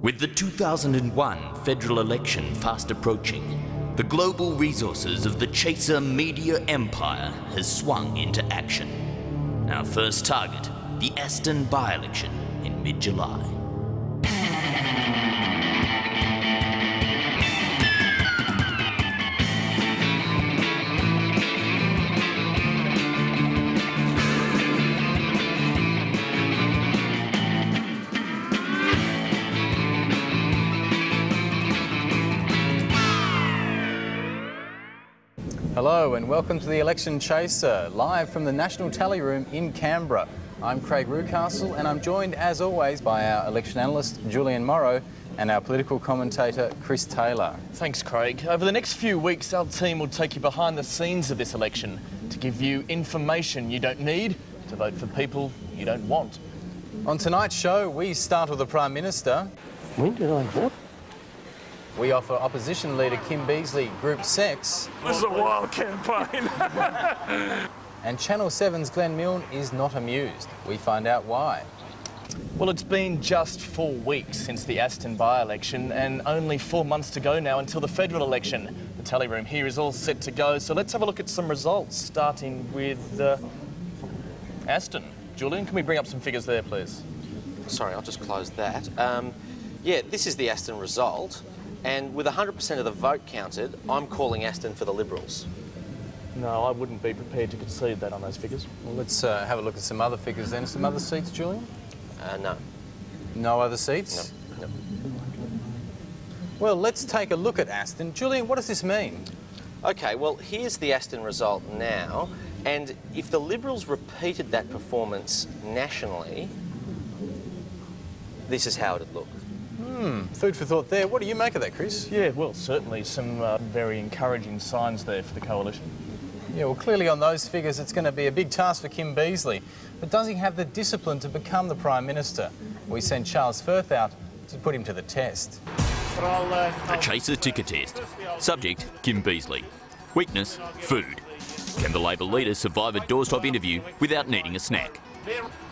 With the 2001 federal election fast approaching, the global resources of the Chaser media empire has swung into action. Our first target, the Aston by-election in mid-July. Hello and welcome to the Election Chaser, live from the National Tally Room in Canberra. I'm Craig Rucastle and I'm joined as always by our election analyst Julian Morrow and our political commentator Chris Taylor. Thanks Craig. Over the next few weeks our team will take you behind the scenes of this election to give you information you don't need to vote for people you don't want. On tonight's show we start with the Prime Minister. When did I vote? We offer opposition leader Kim Beazley group sex. This is a wild campaign. And Channel 7's Glenn Milne is not amused. We find out why. Well, it's been just 4 weeks since the Aston by-election and only 4 months to go now until the federal election. The tally room here is all set to go, so let's have a look at some results, starting with Aston. Julian, can we bring up some figures there, please? Sorry, I'll just close that. Yeah, this is the Aston result. And with 100% of the vote counted, I'm calling Aston for the Liberals. No, I wouldn't be prepared to concede that on those figures. Well, let's have a look at some other figures then. Some other seats, Julian? No. No other seats? No. Well, let's take a look at Aston. Julian, what does this mean? OK, well, here's the Aston result now. And if the Liberals repeated that performance nationally, this is how it'd look. Food for thought there. What do you make of that, Chris? Yeah, well, certainly some very encouraging signs there for the coalition. Yeah, well, clearly on those figures it's going to be a big task for Kim Beazley. But does he have the discipline to become the Prime Minister? We sent Charles Firth out to put him to the test. The Chaser ticker test. Subject, Kim Beazley. Weakness, food. Can the Labor leader survive a doorstop interview without needing a snack?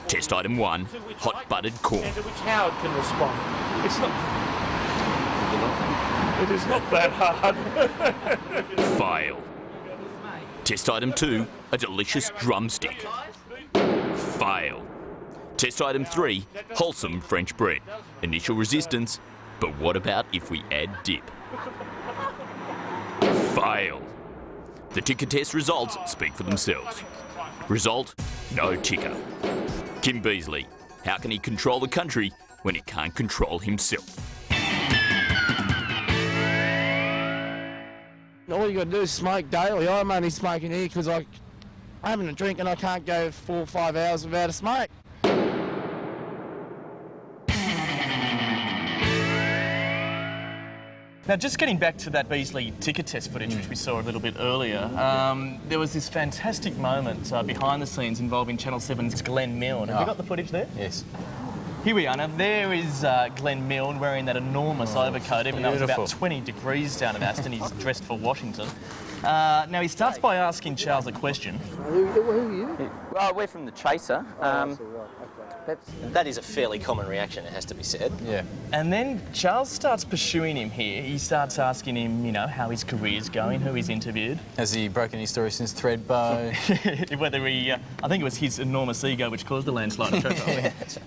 Test item 1, hot buttered corn. Which Howard can respond. It is not that hard. Fail. Test item 2, a delicious drumstick. Fail. Test item 3, wholesome French bread. Initial resistance, but what about if we add dip? Fail. The ticker test results speak for themselves. Result, no ticker. Kim Beazley, how can he control the country when he can't control himself? All you got to do is smoke daily. I'm only smoking here because I'm having a drink and I can't go 4 or 5 hours without a smoke. Now, just getting back to that Beazley ticker test footage, which we saw a little bit earlier, there was this fantastic moment behind the scenes involving Channel 7's Glenn Milne. Have you got the footage there? Yes. Here we are. Now, there is Glenn Milne wearing that enormous overcoat, even though it's about 20 degrees down at Aston. He's dressed for Washington. Now, he starts by asking Charles a question. Who are you? Well, we're from the Chaser. That is a fairly common reaction, it has to be said. Yeah. And then Charles starts pursuing him here. He starts asking him, you know, how his career's going, who he's interviewed. Has he broken his story since Threadbow? Whether he... I think it was his enormous ego which caused the landslide.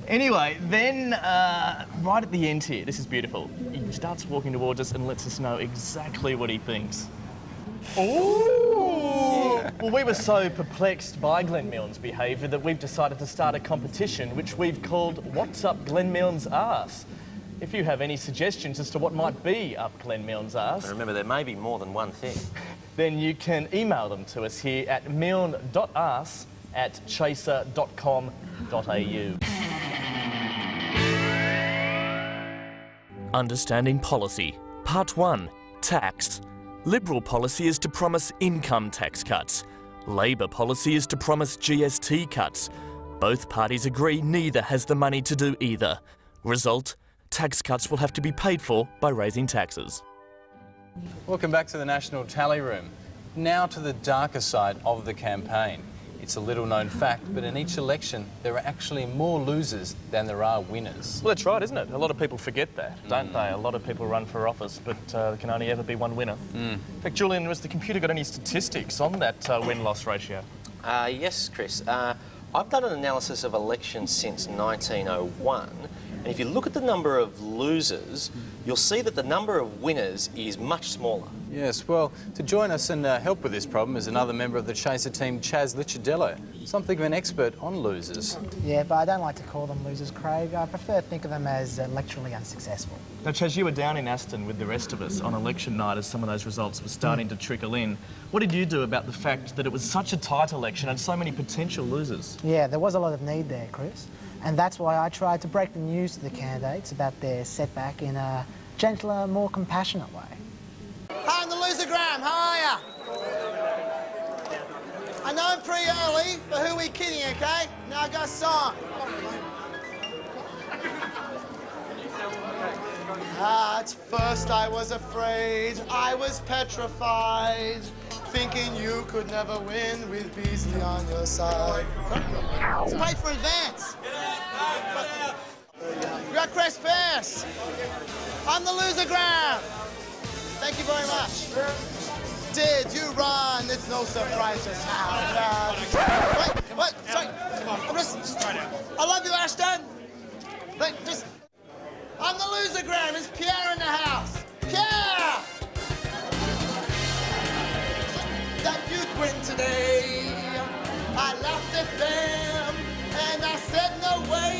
Anyway, then right at the end here, this is beautiful, he starts walking towards us and lets us know exactly what he thinks. Ooh! Yeah. Well, we were so perplexed by Glenn Milne's behaviour that we've decided to start a competition which we've called What's Up Glenn Milne's Arse? If you have any suggestions as to what might be up Glenn Milne's arse... And remember, there may be more than one thing. ...then you can email them to us here at milne.arse@chaser.com.au. Understanding policy. Part 1. Tax. Liberal policy is to promise income tax cuts. Labor policy is to promise GST cuts. Both parties agree neither has the money to do either. Result, tax cuts will have to be paid for by raising taxes. Welcome back to the National Tally Room. Now to the darker side of the campaign. It's a little-known fact, but in each election, there are actually more losers than there are winners. Well, that's right, isn't it? A lot of people forget that, don't they? A lot of people run for office, but there can only ever be one winner. In fact, Julian, has the computer got any statistics on that win-loss ratio? Yes, Chris. I've done an analysis of elections since 1901, and if you look at the number of losers, you'll see that the number of winners is much smaller. Yes, well, to join us and help with this problem is another member of the Chaser team, Chaz Licciardello, something of an expert on losers. Yeah, but I don't like to call them losers, Craig. I prefer to think of them as electorally unsuccessful. Now, Chaz, you were down in Aston with the rest of us on election night as some of those results were starting to trickle in. What did you do about the fact that it was such a tight election and so many potential losers? Yeah, there was a lot of need there, Chris. And that's why I tried to break the news to the candidates about their setback in a gentler, more compassionate way. Hi, I'm the Losergram. How are ya? I know I'm pretty early, but who are we kidding, okay? Now I got a song. At first I was afraid, I was petrified, thinking you could never win with Beasley on your side. It's paid for advance. We got Crest Fest. I'm the Losergram. Thank you very much. Did you run? It's no surprise just how bad. Wait, what? Sorry. I love you, Ashton. I'm the Losergram. Is Pierre in the house? Pierre! That you'd win today. I laughed at them and I said no way.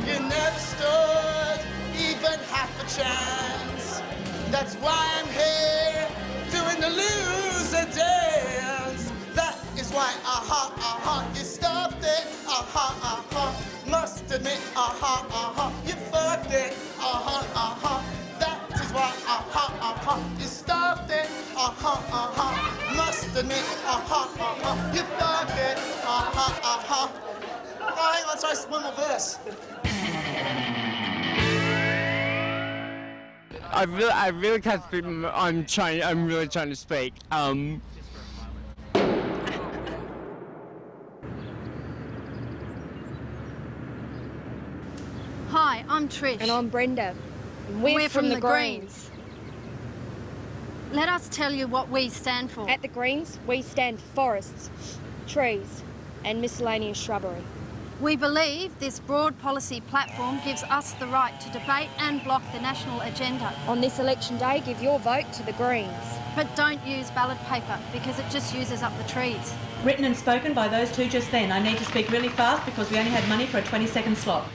You never stood even half a chance. That's why I'm here doing the loser dance. That is why, you stopped it. Must admit, you fucked it. That is why, you stopped it. Must admit, you fucked it. Oh, hang on, sorry, one more verse. I really can't speak. I'm really trying to speak. Hi, I'm Trish. And I'm Brenda. And we're from the Greens. Let us tell you what we stand for. At the Greens, we stand for forests, trees, and miscellaneous shrubbery. We believe this broad policy platform gives us the right to debate and block the national agenda. On this election day, give your vote to the Greens. But don't use ballot paper because it just uses up the trees. Written and spoken by those two just then. I need to speak really fast because we only had money for a 20-second slot.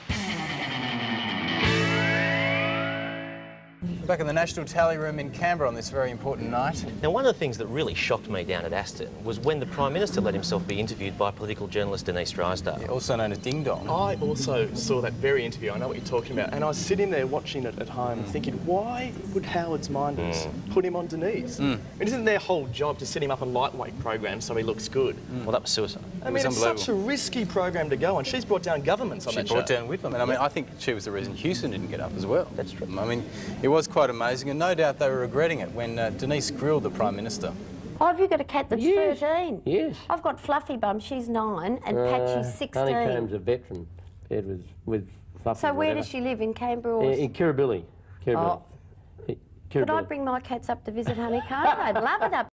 Back in the National Tally Room in Canberra on this very important night. Now, one of the things that really shocked me down at Aston was when the Prime Minister let himself be interviewed by political journalist Denise Drysdale. Yeah, also known as Ding Dong. I also saw that very interview. I know what you're talking about. And I was sitting there watching it at home thinking, why would Howard's Minders put him on Denise? I mean, isn't their whole job to set him up on lightweight programs so he looks good? Well, that was suicide. I mean, it's such a risky program to go on. She's brought down governments on that show. She brought down Whitlam. And I mean, I think she was the reason Houston didn't get up as well. That's true. I mean, it was quite amazing, and no doubt they were regretting it when Denise grilled the Prime Minister. Oh, have you got a cat that's 13? Yes. I've got Fluffy Bum, she's 9, and Patchy's 16. Honeycomb's a veteran. It was with Fluffy. So where does she live, in Canberra? Or... In Kirribilli. Oh. Could I bring my cats up to visit Honeycomb? They'd love it up